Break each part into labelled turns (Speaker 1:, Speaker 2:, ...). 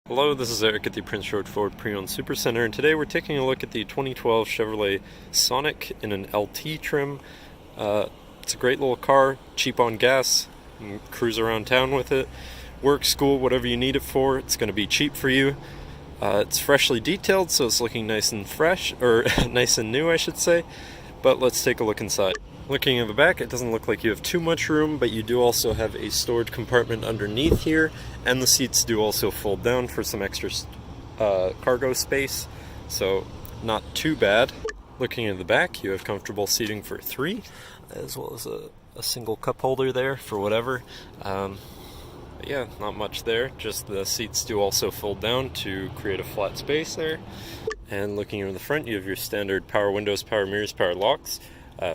Speaker 1: Hello, this is Eric at the Prince George Ford Pre-Owned Supercenter, and today we're taking a look at the 2012 Chevrolet Sonic in an LT trim. It's a great little car, cheap on gas, you can cruise around town with it, work, school, whatever you need it for, it's going to be cheap for you. It's freshly detailed, so it's looking nice and fresh, or nice and new I should say, but let's take a look inside. Looking at the back, it doesn't look like you have too much room, but you do also have a storage compartment underneath here, and the seats do also fold down for some extra cargo space, so not too bad. Looking at the back, you have comfortable seating for 3, as well as a single cup holder there for whatever. Yeah, not much there, just the seats do also fold down to create a flat space there. And looking in the front, you have your standard power windows, power mirrors, power locks.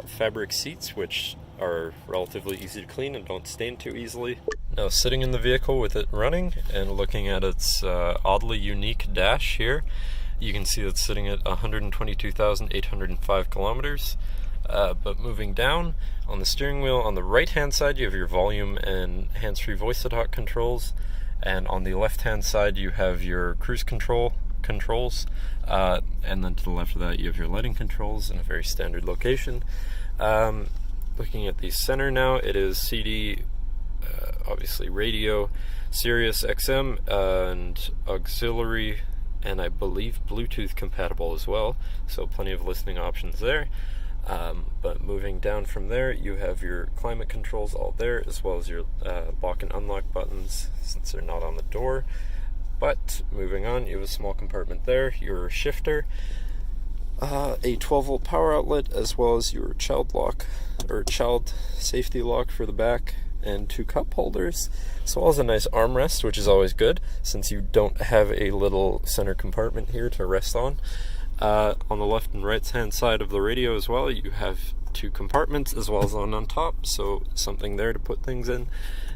Speaker 1: Fabric seats, which are relatively easy to clean and don't stain too easily. Now, sitting in the vehicle with it running and looking at its oddly unique dash here, you can see it's sitting at 122,805 kilometers. But moving down on the steering wheel, on the right hand side you have your volume and hands-free voice-to-talk controls, and on the left hand side you have your cruise controls, and then to the left of that you have your lighting controls in a very standard location. Looking at the center now, it is CD, obviously radio, Sirius XM, and auxiliary, and I believe Bluetooth compatible as well, so plenty of listening options there. But moving down from there, you have your climate controls all there, as well as your lock and unlock buttons, since they're not on the door. But moving on, you have a small compartment there, your shifter, a 12-volt power outlet, as well as your child lock, or child safety lock for the back, and 2 cup holders, as well as a nice armrest, which is always good, since you don't have a little center compartment here to rest on. On the left and right hand side of the radio as well, you have 2 compartments, as well as one on top, so something there to put things in.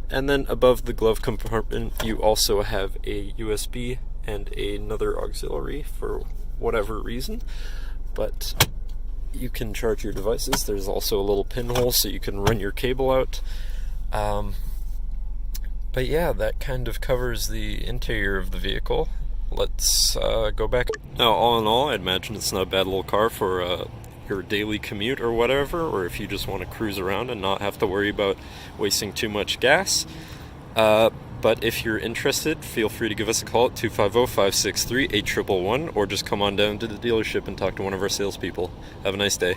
Speaker 1: And then above the glove compartment, you also have a USB and another auxiliary for whatever reason, but you can charge your devices. There's also a little pinhole so you can run your cable out. But yeah, that kind of covers the interior of the vehicle. Let's go back. Now, all in all, I'd imagine it's not a bad little car for your daily commute or whatever, or if you just want to cruise around and not have to worry about wasting too much gas. But if you're interested, feel free to give us a call at 250-563-8111, or just come on down to the dealership and talk to one of our salespeople. Have a nice day.